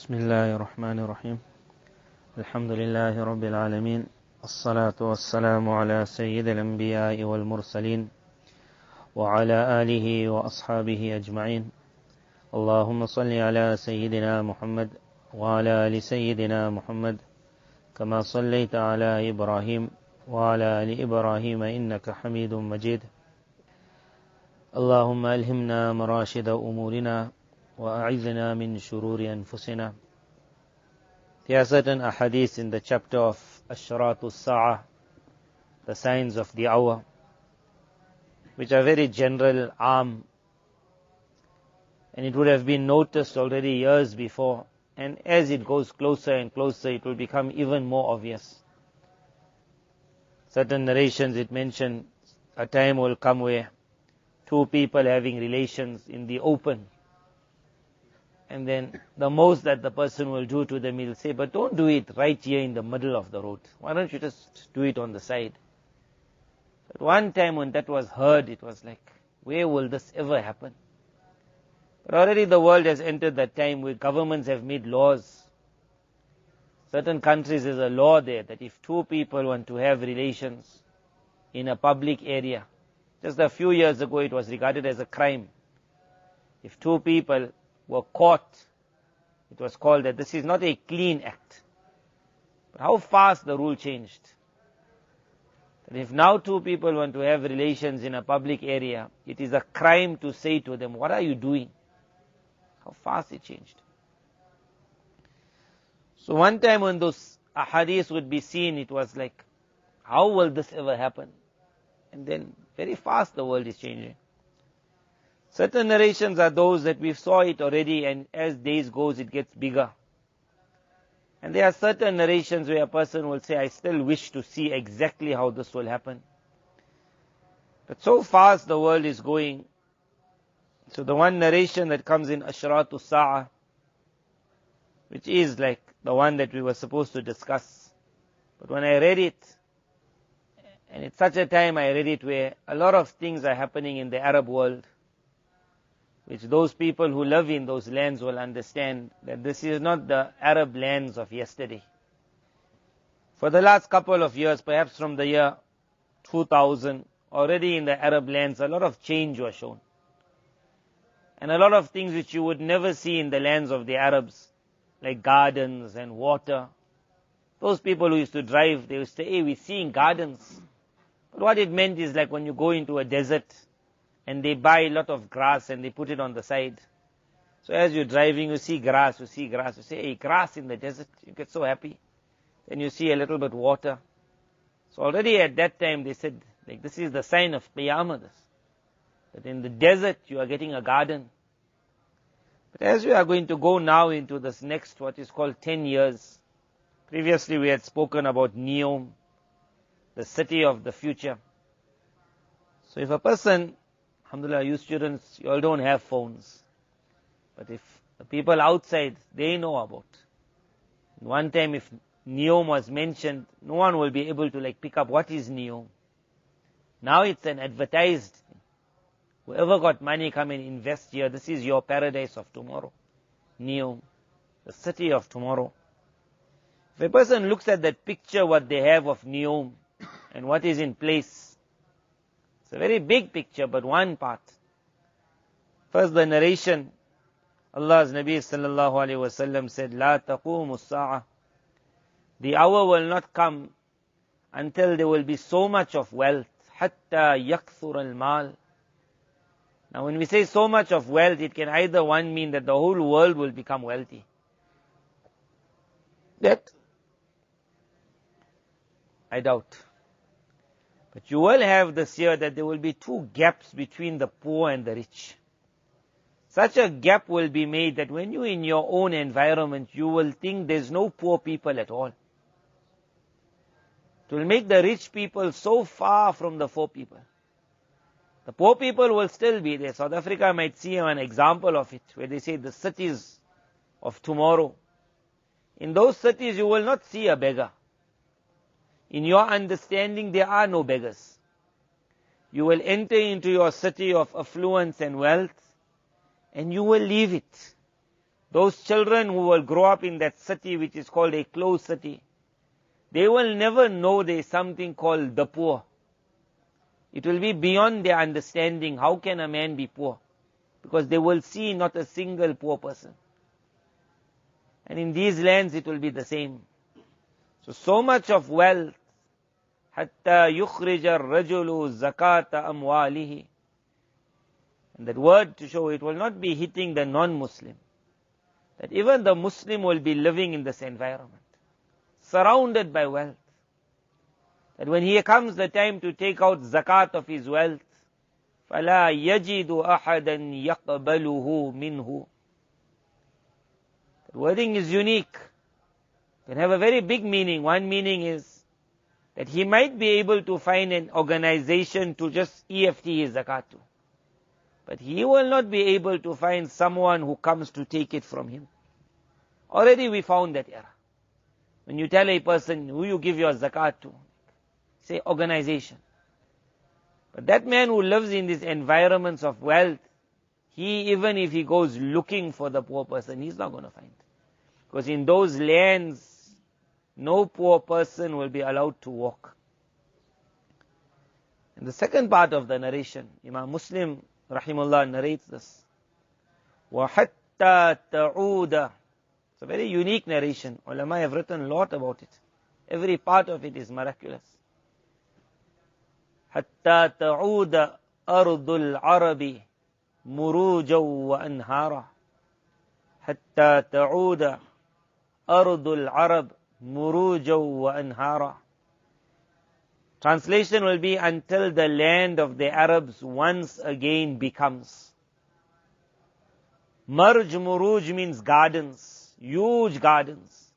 بسم الله الرحمن الرحيم الحمد لله رب العالمين الصلاة والسلام على سيد الأنبياء والمرسلين وعلى آله وأصحابه أجمعين اللهم صل على سيدنا محمد وعلى آل سيدنا محمد كما صليت على إبراهيم وعلى آل إبراهيم إنك حميد مجيد اللهم ألهمنا مراشد أمورنا وأعذنا من شرور أنفسنا. There are certain ahadith in the chapter of Ashratu Sa'ah, the signs of the hour, which are very general, and it would have been noticed already years before, and as it goes closer and closer it will become even more obvious. Certain narrations it mentioned a time will come where two people having relations in the open, and then the most that the person will do to them, he'll say, but don't do it right here in the middle of the road. Why don't you just do it on the side? At one time when that was heard, it was like, where will this ever happen? But already the world has entered that time where governments have made laws. Certain countries there's a law there that if two people want to have relations in a public area, just a few years ago it was regarded as a crime. If two people were caught, it was called that this is not a clean act. But how fast the rule changed. That if now two people want to have relations in a public area, it is a crime to say to them, what are you doing? How fast it changed. So one time when those ahadith would be seen, it was like, how will this ever happen? And then very fast the world is changing. Certain narrations are those that we saw it already, and as days goes it gets bigger. And there are certain narrations where a person will say, I still wish to see exactly how this will happen. But so fast the world is going. So the one narration that comes in Ashratu Sa'ah, which is like the one that we were supposed to discuss. But when I read it, and it's such a time I read it where a lot of things are happening in the Arab world, which those people who live in those lands will understand that this is not the Arab lands of yesterday. For the last couple of years, perhaps from the year 2000, already in the Arab lands, a lot of change was shown. And a lot of things which you would never see in the lands of the Arabs, like gardens and water. Those people who used to drive, they used to say, hey, we're seeing gardens. But what it meant is like when you go into a desert, and they buy a lot of grass and they put it on the side. So as you're driving, you see grass, you say, hey, grass in the desert, you get so happy. Then you see a little bit water. So already at that time they said, like, this is the sign of Qiyamah, that in the desert you are getting a garden. But as we are going to go now into this next, what is called 10 years, previously we had spoken about Neom, the city of the future. So if a person, alhamdulillah, you students, you all don't have phones. But if the people outside, they know about. One time if Neom was mentioned, no one will be able to like pick up what is Neom. Now it's an advertised thing. Whoever got money, come and invest here. This is your paradise of tomorrow. Neom, the city of tomorrow. If a person looks at that picture, what they have of Neom and what is in place, it's a very big picture, but one part. First the narration, Allah's Nabi sallallahu alaihi wasallam said, La taqumu as-sa'ah. The hour will not come until there will be so much of wealth, hatta yakthur al-mal. Now when we say so much of wealth, it can either one mean that the whole world will become wealthy. That I doubt. But you will have this year that there will be two gaps between the poor and the rich. Such a gap will be made that when you're in your own environment, you will think there's no poor people at all. It will make the rich people so far from the poor people. The poor people will still be there. South Africa might see an example of it, where they say the cities of tomorrow. In those cities you will not see a beggar. In your understanding, there are no beggars. You will enter into your city of affluence and wealth, and you will leave it. those children who will grow up in that city which is called a closed city, they will never know there is something called the poor. It will be beyond their understanding. How can a man be poor? Because they will see not a single poor person. And in these lands it will be the same. So much of wealth, حَتَّى يُخْرِجَ الرَّجُلُ زَكَاةَ أَمْوَالِهِ. And that word to show it will not be hitting the non-Muslim. That even the Muslim will be living in this environment, surrounded by wealth. That when he comes the time to take out zakat of his wealth, فَلَا يَجِدُ أَحَدًا يَقْبَلُهُ مِنْهُ. The wording is unique. It can have a very big meaning. One meaning is that he might be able to find an organization to just EFT his zakat to. But he will not be able to find someone who comes to take it from him. Already we found that error. When you tell a person who you give your zakat to, say organization. But that man who lives in these environments of wealth, he, even if he goes looking for the poor person, he's not going to find. Because in those lands, no poor person will be allowed to walk. And the second part of the narration, Imam Muslim rahimullah narrates this. وَحَتَّى تَعُودَ. It's a very unique narration. Ulama have written a lot about it. Every part of it is miraculous. حَتَّى تَعُودَ أَرْضُ الْعَرَبِ مُرُوجًا وَأَنْهَارًا. حَتَّى تَعُودَ أَرْضُ الْعَرَبِ مُرُوجًا وَأَنْهَارًا. Translation will be, until the land of the Arabs once again becomes. Marj Muruj means gardens, huge gardens.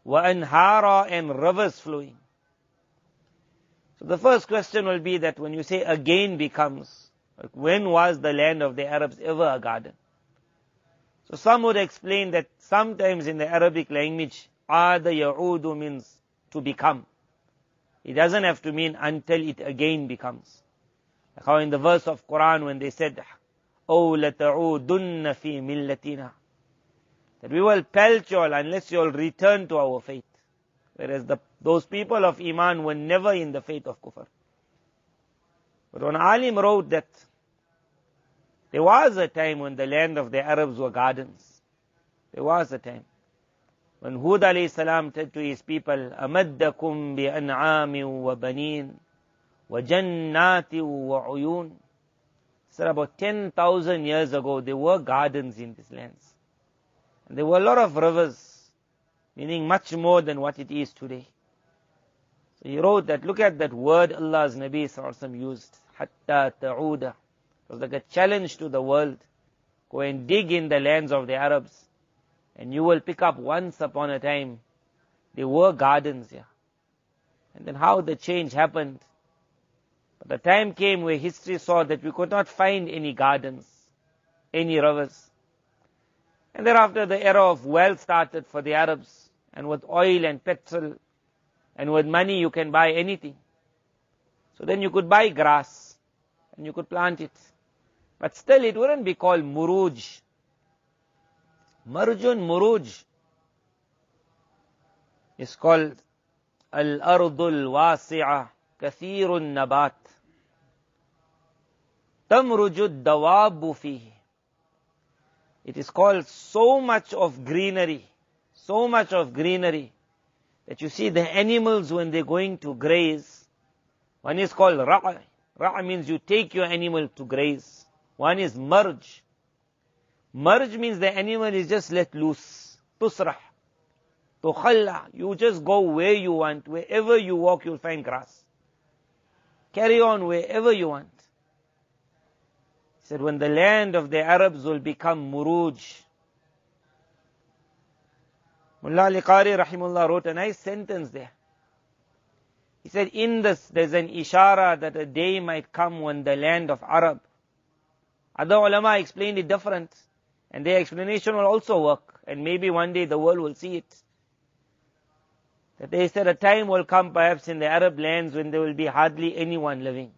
وَأَنْهَارًا, and rivers flowing. So the first question will be that when you say again becomes, like when was the land of the Arabs ever a garden? So some would explain that sometimes in the Arabic language, عَادَ يَعُودُ means to become. It doesn't have to mean until it again becomes. Like how in the verse of Quran when they said, أَوْ لَتَعُودُنَّ فِي مِلَّتِنَا, that we will pelt you all unless you all return to our faith. Whereas those people of Iman were never in the faith of Kufr. But when Alim wrote that there was a time when the land of the Arabs were gardens. There was a time when Hud alayhi salam said to his people, أَمَدَّكُمْ بِأَنْعَامٍ وَبَنِينَ وَجَنَّاتٍ وَعُيُونَ. So about 10,000 years ago, there were gardens in these lands. And there were a lot of rivers, meaning much more than what it is today. So he wrote that, look at that word Allah's Nabi sallallahu alaihi wasallam used, حَتَّى تَعُودَ. It was like a challenge to the world. Go and dig in the lands of the Arabs, and you will pick up once upon a time, there were gardens here. And then how the change happened. But the time came where history saw that we could not find any gardens, any rivers. And thereafter the era of wealth started for the Arabs. And with oil and petrol, and with money you can buy anything. So then you could buy grass, and you could plant it. But still it wouldn't be called muruj. Marjun muruj is called al-ardul wasi'a kathirun nabat tamrujud dawabu fihi. It is called so much of greenery that you see the animals when they're going to graze. One is called ra'a. Ra'a means you take your animal to graze. One is marj. Marj means the animal is just let loose. Tusrah. Tukhalla. You just go where you want. Wherever you walk, you'll find grass. Carry on wherever you want. He said, when the land of the Arabs will become muruj. Mullah Ali Qari rahimullah wrote a nice sentence there. He said, in this, there's an ishara that a day might come when the land of Arab. Other ulama explained it different. And their explanation will also work. And maybe one day the world will see it. That they said a time will come perhaps in the Arab lands when there will be hardly anyone living.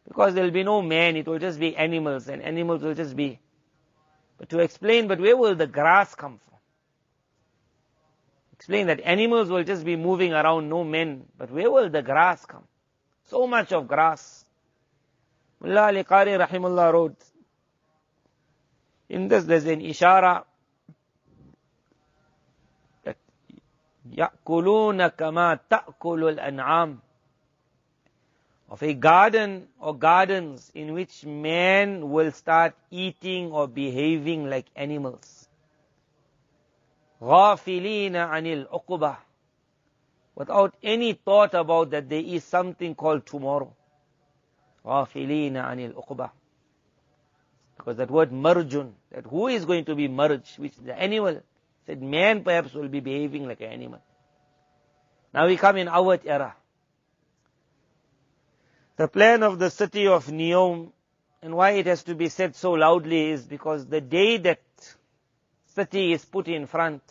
Because there will be no man, it will just be animals. And animals will just be But to explain, but where will the grass come from? Explain that animals will just be moving around, no men. But where will the grass come? So much of grass. Mullah Ali Qari Rahimullah wrote, in this there's an ishara that يَأْكُلُونَ كَمَا تَأْكُلُ الْأَنْعَامِ, of a garden or gardens in which man will start eating or behaving like animals. غَافِلِينَ عَنِ الْعُقُبَةِ, without any thought about that there is something called tomorrow. غَافِلِينَ عَنِ الْعُقُبَةِ. Because that word marjun, that who is going to be merged, which the animal, said man perhaps will be behaving like an animal. Now we come in our era. The plan of the city of Neom, and why it has to be said so loudly, is because the day that city is put in front,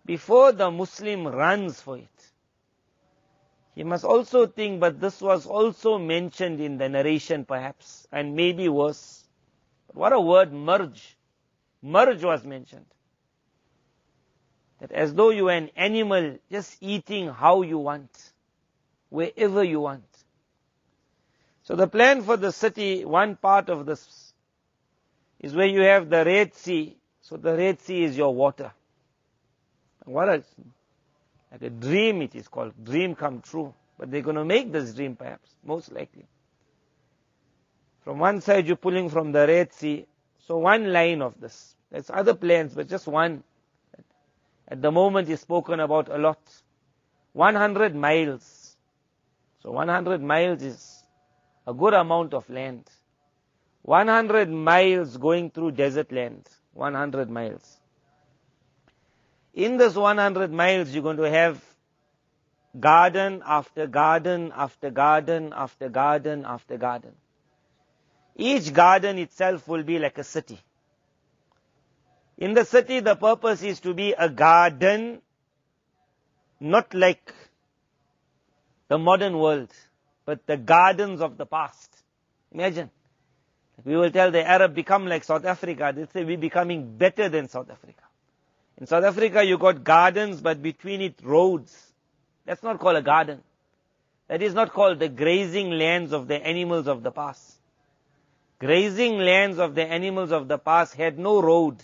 before the Muslim runs for it, he must also think, but this was also mentioned in the narration perhaps, and maybe worse. But what a word, merge. Merge was mentioned. That as though you were an animal just eating how you want, wherever you want. So the plan for the city, one part of this, is where you have the Red Sea. So the Red Sea is your water. What a, like a dream it is called, dream come true. But they're going to make this dream perhaps, most likely. From one side you're pulling from the Red Sea, so one line of this. There's other plans, but just one. At the moment is spoken about a lot. 100 miles. So 100 miles is a good amount of land. 100 miles going through desert land. 100 miles. In this 100 miles, you're going to have garden after garden after garden after garden after garden. Each garden itself will be like a city. In the city, the purpose is to be a garden, not like the modern world, but the gardens of the past. Imagine. We will tell the Arab, become like South Africa. They'll say, we're becoming better than South Africa. In South Africa, you got gardens, but between it, roads. That's not called a garden. That is not called the grazing lands of the animals of the past. Grazing lands of the animals of the past had no road.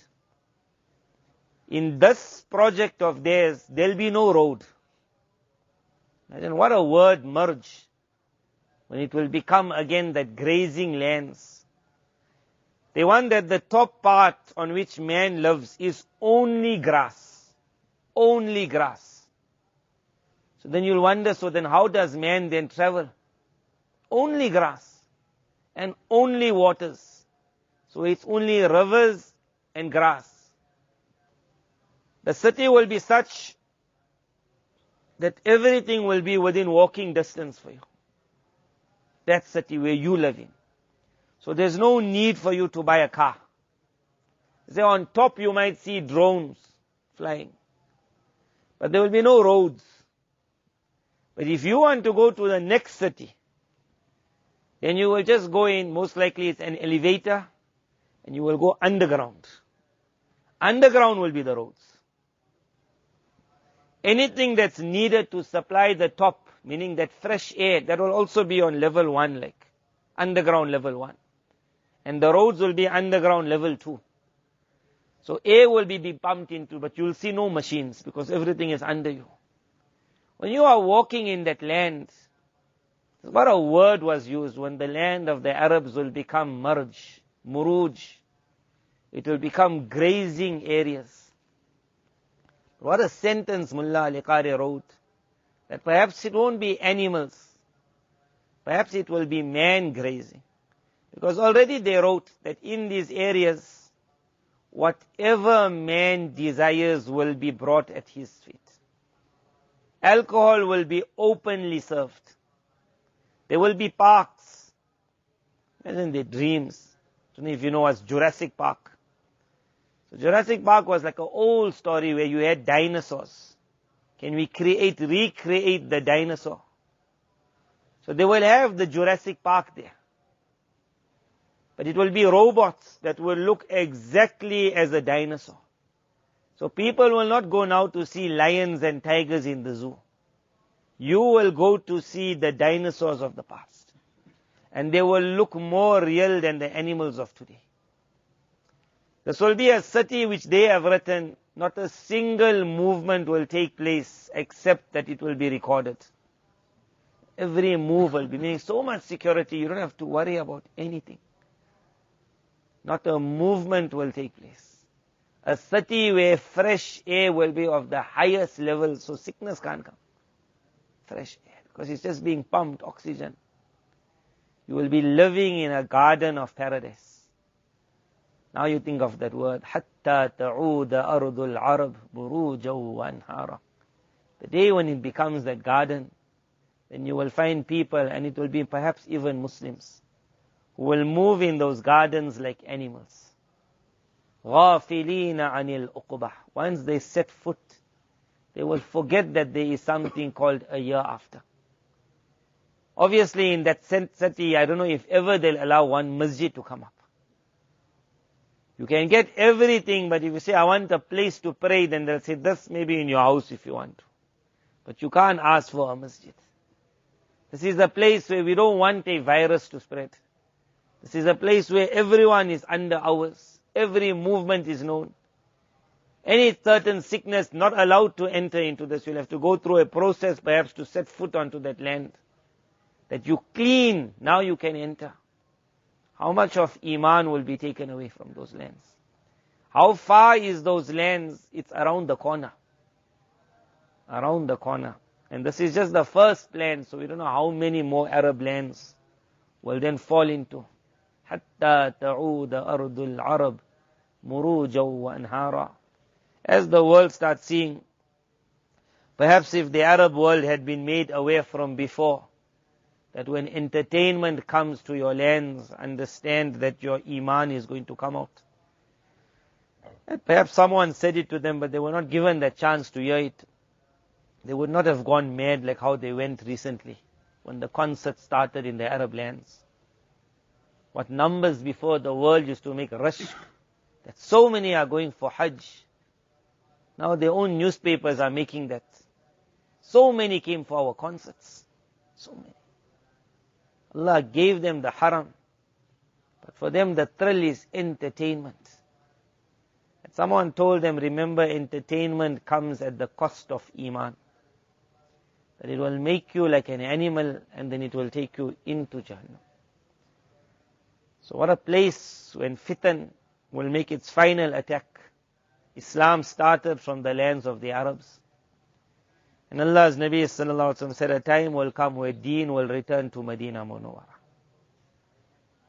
In this project of theirs, there'll be no road. Imagine what a word, merge. When it will become again that grazing lands. They want that the top part on which man lives is only grass. Only grass. So then you'll wonder, so then how does man then travel? Only grass. And only waters. So it's only rivers and grass. The city will be such that everything will be within walking distance for you. That city where you live in. So there's no need for you to buy a car. Say on top you might see drones flying. But there will be no roads. But if you want to go to the next city, then you will just go in, most likely it's an elevator, and you will go underground. Underground will be the roads. Anything that's needed to supply the top, meaning that fresh air, that will also be on level 1, like underground level 1. And the roads will be underground level 2. So air will be pumped into, but you'll see no machines because everything is under you. When you are walking in that land, what a word was used when the land of the Arabs will become marj, muruj. It will become grazing areas. What a sentence Mullah Ali Qari wrote. That perhaps it won't be animals. Perhaps it will be man grazing. Because already they wrote that in these areas, whatever man desires will be brought at his feet. Alcohol will be openly served. There will be parks. Imagine their dreams. I don't know if you know what's Jurassic Park. So Jurassic Park was like an old story where you had dinosaurs. Can we recreate the dinosaur? So they will have the Jurassic Park there. But it will be robots that will look exactly as a dinosaur. So people will not go now to see lions and tigers in the zoo. You will go to see the dinosaurs of the past. And they will look more real than the animals of today. This will be a city which they have written, not a single movement will take place except that it will be recorded. Every move will be, meaning so much security, you don't have to worry about anything. Not a movement will take place. A city where fresh air will be of the highest level, so sickness can't come. Fresh air, because it's just being pumped, oxygen. You will be living in a garden of paradise. Now you think of that word, حَتَّى تَعُودَ أَرْضُ الْعَرَبِ بُرُوجًا وَأَنْهَارًا. The day when it becomes that garden, then you will find people, and it will be perhaps even Muslims, who will move in those gardens like animals. غَافِلِينَ عَنِ الْأُقْبَةِ. Once they set foot, they will forget that there is something called a year after. Obviously in that city, I don't know if ever they'll allow one masjid to come up. You can get everything, but if you say, I want a place to pray, then they'll say, this may be in your house if you want to. But you can't ask for a masjid. This is a place where we don't want a virus to spread. This is a place where everyone is under ours. Every movement is known. Any certain sickness not allowed to enter into this. You'll have to go through a process perhaps to set foot onto that land. That you clean, now you can enter. How much of Iman will be taken away from those lands? How far is those lands? It's around the corner. Around the corner. And this is just the first land, so we don't know how many more Arab lands will then fall into. حَتَّى تَعُودَ أَرْضُ الْعَرَبِ مُرُوجًا وَأَنْهَارًا. As the world starts seeing, perhaps if the Arab world had been made aware from before, that when entertainment comes to your lands, understand that your Iman is going to come out. And perhaps someone said it to them, but they were not given that chance to hear it. They would not have gone mad like how they went recently, when the concert started in the Arab lands. What numbers before the world used to make rush, that so many are going for Hajj. Now their own newspapers are making that. So many came for our concerts. So many. Allah gave them the haram. But for them the thrill is entertainment. And someone told them, remember, entertainment comes at the cost of Iman. That it will make you like an animal and then it will take you into Jahannam. So what a place when fitan will make its final attack. Islam started from the lands of the Arabs. And Allah's Nabi sallallahu alaihi wasallam said, a time will come where deen will return to Medina Munawwara.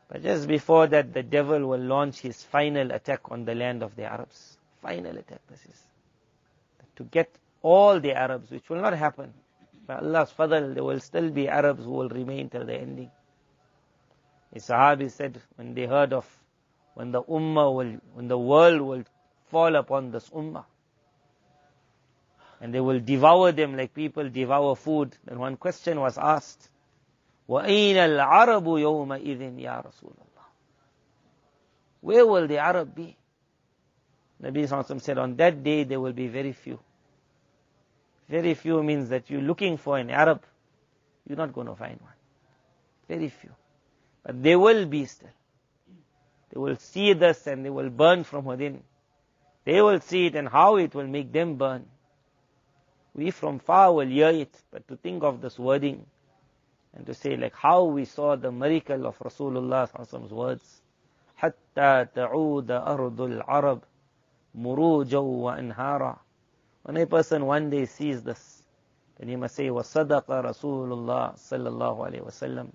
But just before that, the devil will launch his final attack on the land of the Arabs. Final attack, this is. To get all the Arabs, which will not happen. By Allah's fadl, there will still be Arabs who will remain till the ending. The Sahabi said, when they heard of, when the world will fall upon this ummah, and they will devour them like people devour food. Then one question was asked, وَأَيْنَ الْعَرَبُ يَوْمَئِذٍ يَا رَسُولَ اللَّهِ. Where will the Arab be? Nabi sallallahu alaihi wasallam said, on that day there will be very few. Very few means that you're looking for an Arab, you're not going to find one. Very few. But they will be still. They will see this and they will burn from within. They will see it and how it will make them burn. We from far will hear it, but to think of this wording and to say like how we saw the miracle of Rasulullah's words, حَتَّى تَعُودَ أَرْضُ الْعَرَبِ مُرُوجًا وَأَنْهَارًا. When a person one day sees this, then he must say, وَصَدَقَ رَسُولُ اللَّهِ صَلَّى اللَّهُ عَلَيْهِ وَسَلَّمَ.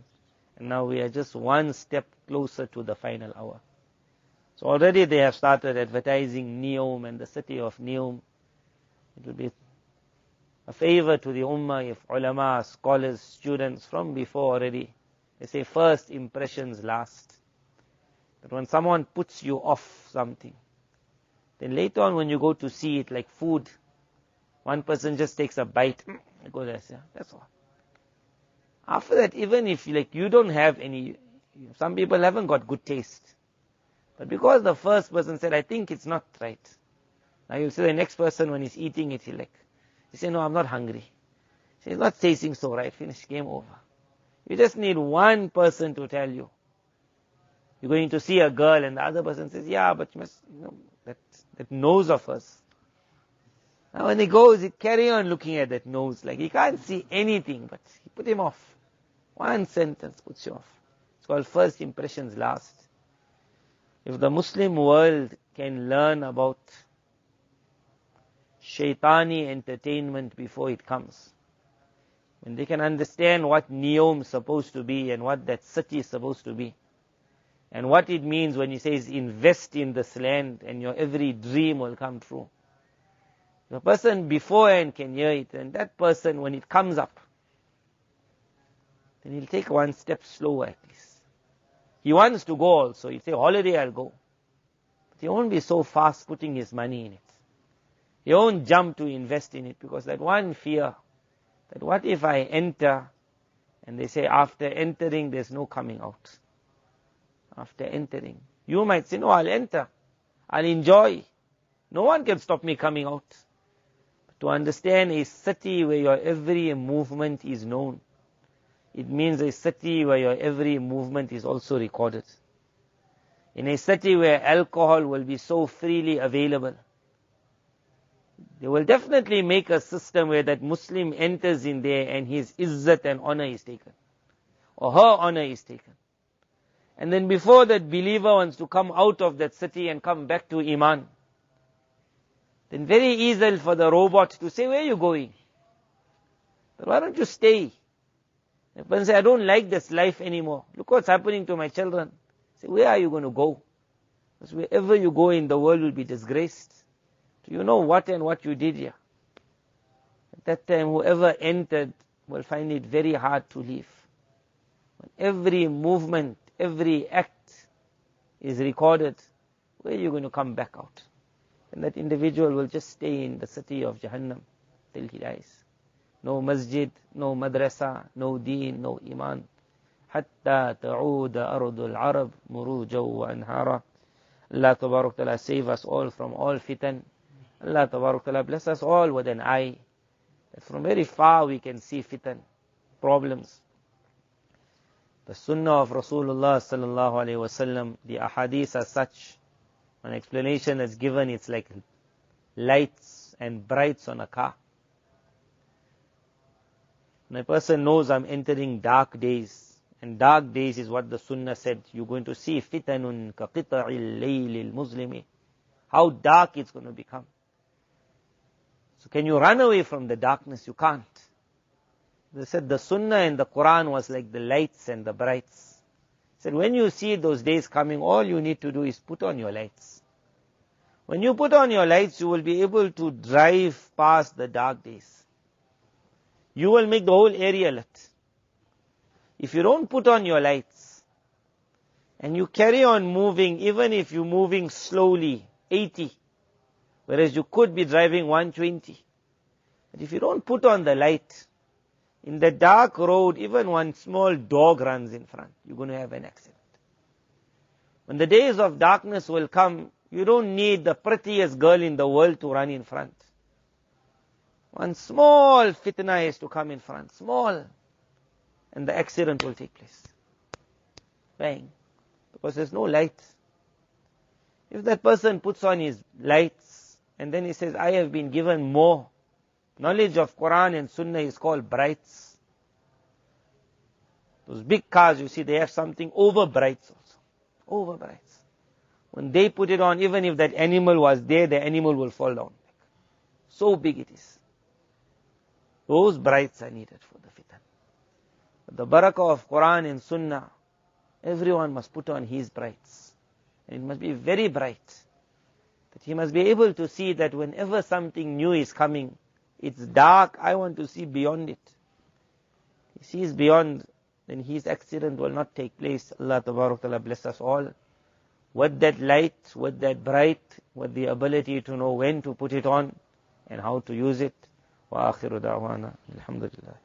And now we are just one step closer to the final hour. So already they have started advertising Neom and the city of Neom. It will be a favor to the ummah if ulama, scholars, students from before already, they say first impressions last. That when someone puts you off something, then later on when you go to see it like food, one person just takes a bite, it goes there, that's all. After that, even if like you don't have any, Some people haven't got good taste. But because the first person said, I think it's not right. Now you'll see the next person when he's eating it, he say, no, I'm not hungry. It's not tasting so right. Finish, game over. You just need one person to tell you. You're going to see a girl and the other person says, yeah, but you must, that nose of hers. Now when he goes, he carry on looking at that nose, like he can't see anything, but he put him off. One sentence puts you off. It's called first impressions last. If the Muslim world can learn about shaitani entertainment before it comes, when they can understand what Neom is supposed to be and what that city is supposed to be, and what it means when he says invest in this land and your every dream will come true. The person beforehand can hear it, and that person when it comes up, then he'll take one step slower at least. He wants to go also. He'll say, holiday I'll go. But he won't be so fast putting his money in it. He won't jump to invest in it because that one fear, that what if I enter, and they say after entering there's no coming out. After entering. You might say, no, I'll enter. I'll enjoy. No one can stop me coming out. But to understand a city where your every movement is known, it means a city where your every movement is also recorded. In a city where alcohol will be so freely available, they will definitely make a system where that Muslim enters in there and his izzat and honor is taken. Or her honor is taken. And then before that believer wants to come out of that city and come back to Iman, then very easy for the robot to say, where are you going? But why don't you stay? The person say, I don't like this life anymore. Look what's happening to my children. Say, where are you going to go? Because wherever you go in the world will be disgraced. Do you know what and what you did here? At that time, whoever entered will find it very hard to leave. When every movement, every act is recorded, where are you going to come back out? And that individual will just stay in the city of Jahannam till he dies. No masjid, no madrasa, no deen, no iman. Hatta ta'uda ardul Arab murujaw wa anhara. Allah Tabarak Ta'ala save us all from all fitan. Allah Tabarak Ta'ala bless us all with an eye. That from very far we can see fitan, problems. The sunnah of Rasulullah sallallahu alayhi wasallam, the ahadith as such, an explanation is given, it's like lights and brights on a car. When a person knows I'm entering dark days, and dark days is what the sunnah said, you're going to see fitanun ka qita'il laylil muslimi. How dark it's going to become. So can you run away from the darkness? You can't. They said the sunnah in the Quran was like the lights and the brights. They said when you see those days coming, all you need to do is put on your lights. When you put on your lights, you will be able to drive past the dark days. You will make the whole area lit. If you don't put on your lights, and you carry on moving, even if you're moving slowly, 80, whereas you could be driving 120. But if you don't put on the light, in the dark road, even one small dog runs in front, you're going to have an accident. When the days of darkness will come, you don't need the prettiest girl in the world to run in front. One small fitna has to come in front, small, and the accident will take place. Bang. Because there's no light. If that person puts on his lights, and then he says, I have been given more. Knowledge of Quran and Sunnah is called brights. Those big cars, you see, they have something over brights also. Over brights. When they put it on, even if that animal was there, the animal will fall down. So big it is. Those brights are needed for the fitan. But the barakah of Quran and Sunnah, everyone must put on his brights. And it must be very bright. That he must be able to see that whenever something new is coming, it's dark, I want to see beyond it. He sees beyond, then his accident will not take place. Allah Tabarak Ta'ala bless us all with that light, with that bright, with the ability to know when to put it on and how to use it. Wa akhiru da'wana. Alhamdulillah.